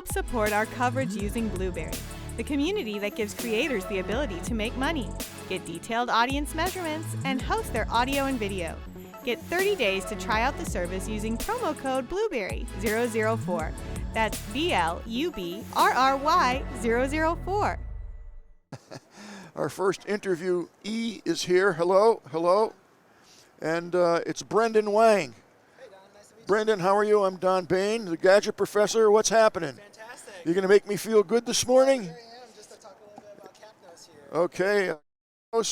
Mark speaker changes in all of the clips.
Speaker 1: Help support our coverage using Blueberry, the community that gives creators the ability to make money, get detailed audience measurements, and host their audio and video. Get 30 days to try out the service using promo code Blueberry004. That's BLUBRRY004.
Speaker 2: Our first interviewee is here. Hello, hello. And it's Brendan Wang.
Speaker 3: Hey, Don. Nice to meet you.
Speaker 2: Brendan, how are you? I'm Don Bain, the Gadget Professor. What's happening?
Speaker 3: Fantastic.
Speaker 2: You going to make me feel good this morning?
Speaker 3: Here I am, just to talk a little bit about Capnos here.
Speaker 2: Okay.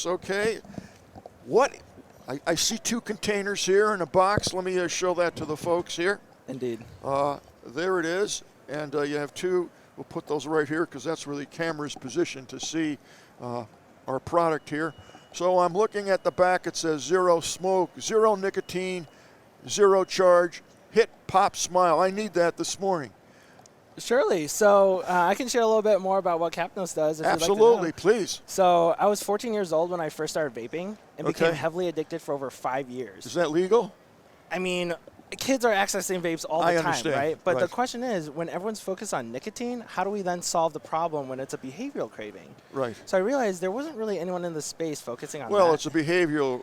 Speaker 2: Okay. What? I see two containers here in a box. Let me show that to the folks here.
Speaker 3: Indeed.
Speaker 2: There it is. And you have two. We'll put those right here because that's where the camera's positioned to see our product here. So I'm looking at the back. It says zero smoke, zero nicotine, zero charge, hit, pop, smile. I need that this morning.
Speaker 3: Surely. So I can share a little bit more about what Capnos does. If
Speaker 2: Absolutely,
Speaker 3: you'd like to know.
Speaker 2: please.
Speaker 3: So I was 14 years old when I first started vaping and became
Speaker 2: Okay.
Speaker 3: heavily addicted for over 5 years.
Speaker 2: Is that legal?
Speaker 3: I mean, kids are accessing vapes all the
Speaker 2: I
Speaker 3: time,
Speaker 2: understand.
Speaker 3: right? But the
Speaker 2: Right.
Speaker 3: question is, when everyone's focused on nicotine, how do we then solve the problem when it's a behavioral craving?
Speaker 2: Right.
Speaker 3: So I realized there wasn't really anyone in the space focusing on
Speaker 2: Well,
Speaker 3: that.
Speaker 2: it's a behavior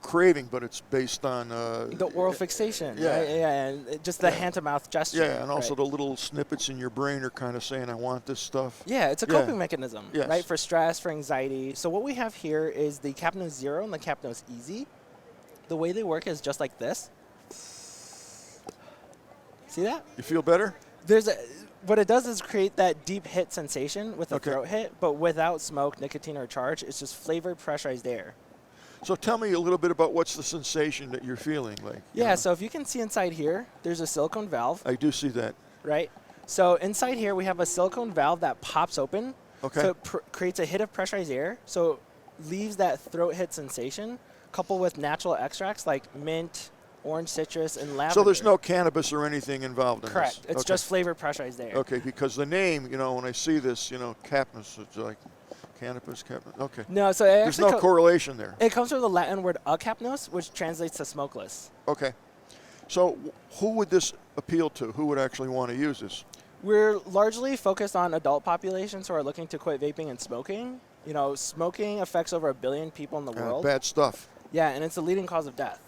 Speaker 2: craving, but it's based on
Speaker 3: The oral fixation,
Speaker 2: yeah.
Speaker 3: right? Yeah, and just the
Speaker 2: Yeah.
Speaker 3: hand-to-mouth gesture.
Speaker 2: yeah, and also
Speaker 3: right?
Speaker 2: the little snippets in your brain are kind of saying, "I want this stuff."
Speaker 3: Yeah, it's a
Speaker 2: Yeah.
Speaker 3: coping mechanism,
Speaker 2: Yes.
Speaker 3: right? For stress, for anxiety. So what we have here is the Capnos Zero and the Capnos Easy. The way they work is just like this. See that?
Speaker 2: You feel better?
Speaker 3: What it does is create that deep hit sensation with a
Speaker 2: Okay.
Speaker 3: throat hit, but without smoke, nicotine, or charge. It's just flavored pressurized air.
Speaker 2: So tell me a little bit about what's the sensation that you're feeling like. you
Speaker 3: Yeah,
Speaker 2: know?
Speaker 3: so if you can see inside here, there's a silicone valve,
Speaker 2: I do see that.
Speaker 3: right? So inside here, we have a silicone valve that pops open.
Speaker 2: Okay.
Speaker 3: So it creates a hit of pressurized air, so leaves that throat hit sensation, coupled with natural extracts like mint, orange citrus, and lavender.
Speaker 2: So there's no cannabis or anything involved in
Speaker 3: Correct.
Speaker 2: this?
Speaker 3: It's
Speaker 2: Okay.
Speaker 3: just flavored pressurized air.
Speaker 2: Okay, because the name, when I see this, Capnos, it's like cannabis, Capnos. Okay.
Speaker 3: No, so it
Speaker 2: There's
Speaker 3: actually
Speaker 2: no correlation there.
Speaker 3: it comes from the Latin word acapnos, which translates to smokeless.
Speaker 2: Okay. So who would this appeal to? Who would actually want to use this?
Speaker 3: We're largely focused on adult populations who are looking to quit vaping and smoking. Smoking affects over 1 billion people in the world.
Speaker 2: Bad stuff.
Speaker 3: Yeah, and it's the leading cause of death.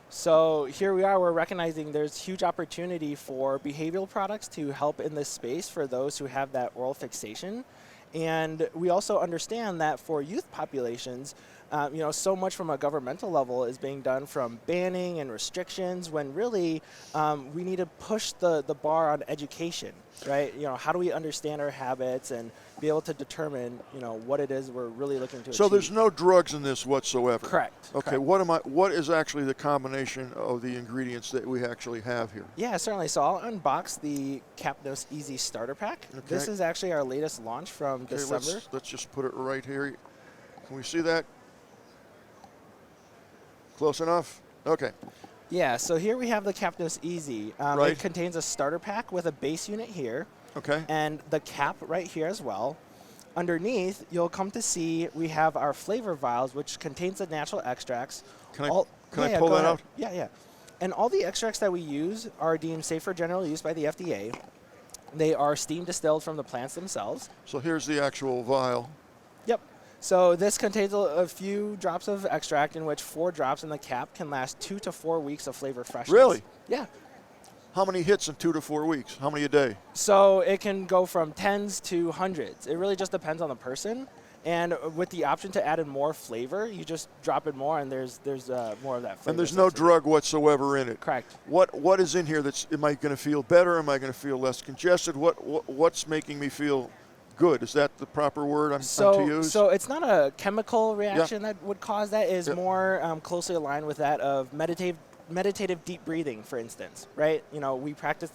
Speaker 3: So here we are, we're recognizing there's huge opportunity for behavioral products to help in this space for those who have that oral fixation. And we also understand that for youth populations, so much from a governmental level is being done from banning and restrictions when really we need to push the bar on education, right? How do we understand our habits and be able to determine, what it is we're really looking to
Speaker 2: So
Speaker 3: achieve.
Speaker 2: there's no drugs in this whatsoever?
Speaker 3: Correct.
Speaker 2: Okay,
Speaker 3: correct.
Speaker 2: what is actually the combination of the ingredients that we actually have here?
Speaker 3: Yeah, certainly. So I'll unbox the Capnos Easy Starter Pack.
Speaker 2: Okay.
Speaker 3: This is actually our latest launch from
Speaker 2: Okay,
Speaker 3: December.
Speaker 2: let's just put it right here. Can we see that? Close enough? Okay.
Speaker 3: Yeah, so here we have the Capnos Easy.
Speaker 2: Right.
Speaker 3: It contains a starter pack with a base unit here
Speaker 2: Okay.
Speaker 3: and the cap right here as well. Underneath, you'll come to see we have our flavor vials, which contains the natural extracts.
Speaker 2: Can I
Speaker 3: All-
Speaker 2: pull
Speaker 3: go
Speaker 2: that
Speaker 3: ahead.
Speaker 2: out?
Speaker 3: Yeah, yeah. And all the extracts that we use are deemed safe for general use by the FDA. They are steam distilled from the plants themselves.
Speaker 2: So here's the actual vial.
Speaker 3: Yep. So this contains a few drops of extract in which 4 drops in the cap can last 2 to 4 weeks of flavor freshness.
Speaker 2: Really?
Speaker 3: Yeah.
Speaker 2: How many hits in 2 to 4 weeks? How many a day?
Speaker 3: So it can go from tens to hundreds. It really just depends on the person. And with the option to add in more flavor, you just drop it more and there's more of that flavor.
Speaker 2: And there's no drug whatsoever in it.
Speaker 3: Correct.
Speaker 2: What is in here that's, am I going to feel better? Am I going to feel less congested? What's making me feel good? Is that the proper word I'm to use?
Speaker 3: So it's not a chemical reaction that would cause that. It is
Speaker 2: Yeah.
Speaker 3: more closely aligned with that of meditative deep breathing, for instance, right? We practice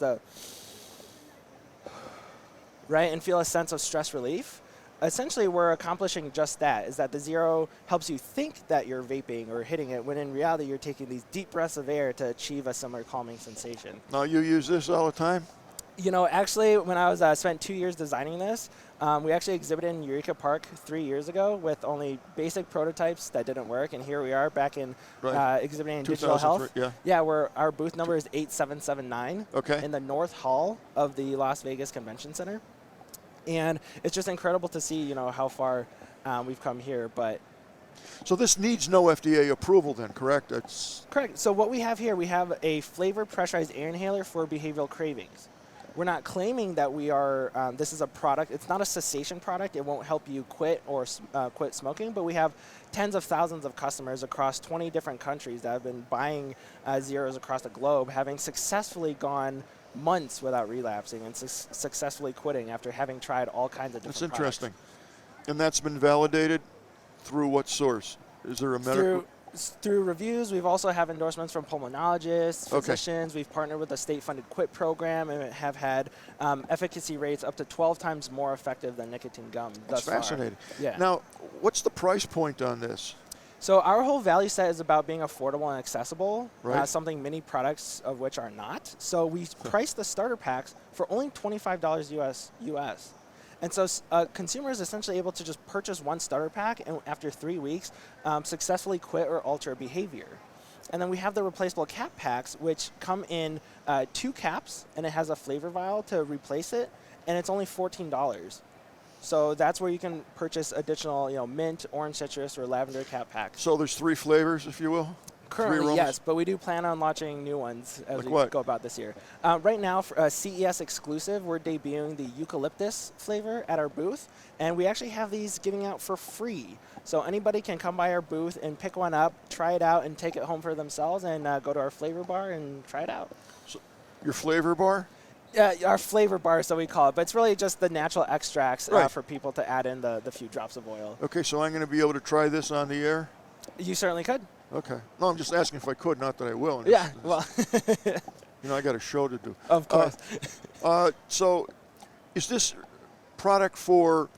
Speaker 3: right, and feel a sense of stress relief. Essentially, we're accomplishing just that, is that the Zero helps you think that you're vaping or hitting it, when in reality, you're taking these deep breaths of air to achieve a similar calming sensation.
Speaker 2: Now, you use this all the time?
Speaker 3: You know, actually, when I was spent 2 years designing this, we actually exhibited in Eureka Park 3 years ago with only basic prototypes that didn't work, and here we are back in exhibiting in digital health. Yeah, where our booth number is 8779 in the North Hall of the Las Vegas Convention Center, and it's just incredible to see, you know, how far we've come here. But
Speaker 2: so this needs no FDA approval then, correct? That's
Speaker 3: correct. So what we have here, we have a flavor pressurized air inhaler for behavioral cravings. We're not claiming that we are, this is a product, it's not a cessation product, it won't help you quit or quit smoking, but we have tens of thousands of customers across 20 different countries that have been buying zeros across the globe, having successfully gone months without relapsing and successfully quitting after having tried all kinds of different
Speaker 2: That's interesting. And that's been validated through what source? Is there a medical?
Speaker 3: Through reviews. We've also have endorsements from pulmonologists, physicians. We've partnered with a state-funded quit program and have had efficacy rates up to 12 times more effective than nicotine gum thus far.
Speaker 2: That's fascinating.
Speaker 3: Yeah.
Speaker 2: Now, what's the price point on this?
Speaker 3: So our whole value set is about being affordable and accessible,
Speaker 2: Right.
Speaker 3: something many products of which are not. So we price the starter packs for only $25 US. And so a consumer is essentially able to just purchase one starter pack and after 3 weeks successfully quit or alter behavior. And then we have the replaceable cap packs, which come in 2 caps, and it has a flavor vial to replace it, and it's only $14. So that's where you can purchase additional, you know, mint, orange citrus, or lavender cap packs.
Speaker 2: So there's 3 flavors, if you will?
Speaker 3: Currently, yes, but we do plan on launching new ones as we go about this year. Right now, for CES exclusive, we're debuting the eucalyptus flavor at our booth, and we actually have these giving out for free. So anybody can come by our booth and pick one up, try it out, and take it home for themselves, and go to our flavor bar and try it out.
Speaker 2: So your flavor bar?
Speaker 3: Our flavor bar is what we call it, but it's really just the natural extracts for people to add in the few drops of oil.
Speaker 2: Okay, so I'm going to be able to try this on the air?
Speaker 3: You certainly could.
Speaker 2: Okay. No, I'm just asking if I could, not that I will.
Speaker 3: Yeah, well.
Speaker 2: You know, I got a show to do.
Speaker 3: Of course.
Speaker 2: So is this product for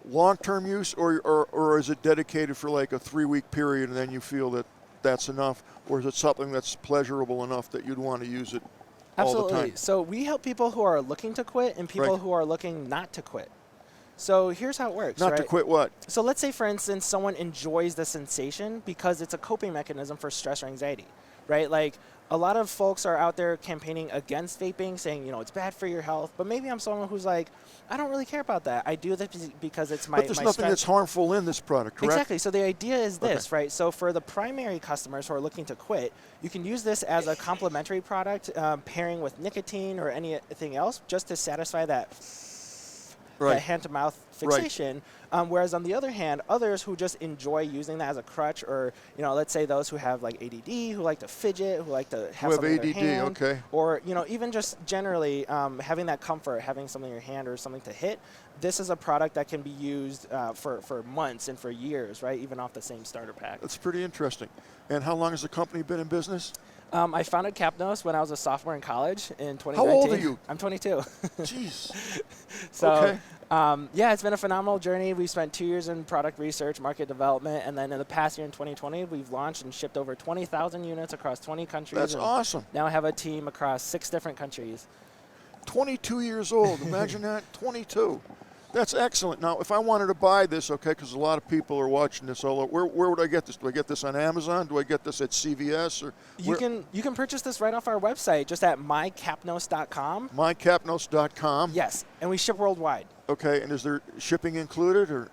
Speaker 2: long-term use, or is it dedicated for like a 3-week period and then you feel that that's enough? Or is it something that's pleasurable enough that you'd want to use it all the time?
Speaker 3: Absolutely. So we help people who are looking to quit and people who are looking not to quit. So here's how it works.
Speaker 2: Not to quit what?
Speaker 3: So let's say, for instance, someone enjoys the sensation because it's a coping mechanism for stress or anxiety, right? Like a lot of folks are out there campaigning against vaping, saying, you know, it's bad for your health. But maybe I'm someone who's like, I don't really care about that. I do this because it's my
Speaker 2: But there's nothing that's harmful in this product, correct?
Speaker 3: Exactly. So the idea is this, right? So for the primary customers who are looking to quit, you can use this as a complementary product, pairing with nicotine or anything else, just to satisfy that hand-to-mouth fixation. Whereas on the other hand, others who just enjoy using that as a crutch, or, you know, let's say those who have like ADD, who like to fidget, who like to have something in their hand, or, you know, even just generally having that comfort, having something in your hand or something to hit. This is a product that can be used for months and for years, right? Even off the same starter pack.
Speaker 2: That's pretty interesting. And how long has the company been in business?
Speaker 3: I founded Capnos when I was a sophomore in college in 2019.
Speaker 2: How old are you?
Speaker 3: I'm 22.
Speaker 2: Jeez.
Speaker 3: So, yeah, it's been a phenomenal journey. We've spent 2 years in product research, market development, and then in the past year in 2020, we've launched and shipped over 20,000 units across 20 countries.
Speaker 2: That's awesome.
Speaker 3: Now I have a team across 6 different countries.
Speaker 2: 22 years old. Imagine that, 22. That's excellent. Now, if I wanted to buy this, okay, because a lot of people are watching this all over, where would I get this? Do I get this on Amazon? Do I get this at CVS? Or
Speaker 3: you can purchase this right off our website, just at mycapnos.com.
Speaker 2: Mycapnos.com.
Speaker 3: Yes, and we ship worldwide.
Speaker 2: Okay, and is there shipping included, or?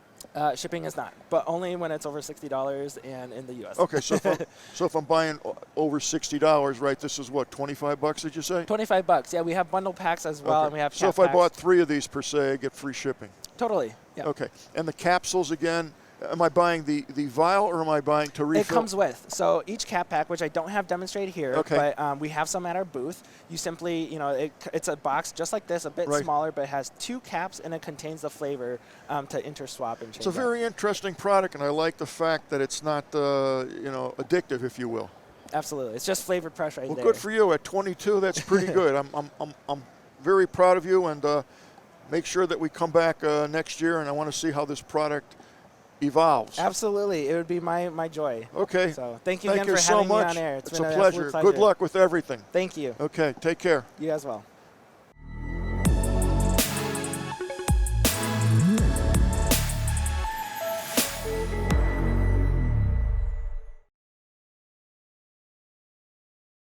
Speaker 3: Shipping is not, but only when it's over $60 and in the U.S.
Speaker 2: Okay, so if I'm buying over $60, right, this is what, $25 did you say?
Speaker 3: $25, yeah. We have bundle packs as well, and we have
Speaker 2: So if I bought 3 of these per se, I get free shipping?
Speaker 3: Totally, yeah.
Speaker 2: Okay, and the capsules again, am I buying the vial or am I buying to refill?
Speaker 3: It comes with. So each cap pack, which I don't have demonstrated here, but we have some at our booth. You simply, you know, it's a box just like this, a bit smaller, but it has 2 caps and it contains the flavor to interswap and change.
Speaker 2: It's a very interesting product, and I like the fact that it's not, you know, addictive, if you will.
Speaker 3: Absolutely, it's just flavored press right there.
Speaker 2: Well, good for you. At 22, that's pretty good. I'm very proud of you, and make sure that we come back next year, and I want to see how this product evolves.
Speaker 3: Absolutely. It would be my joy.
Speaker 2: Okay.
Speaker 3: So thank you again for having me on air.
Speaker 2: It's a pleasure. Good luck with everything.
Speaker 3: Thank you.
Speaker 2: Okay. Take care.
Speaker 3: You as well.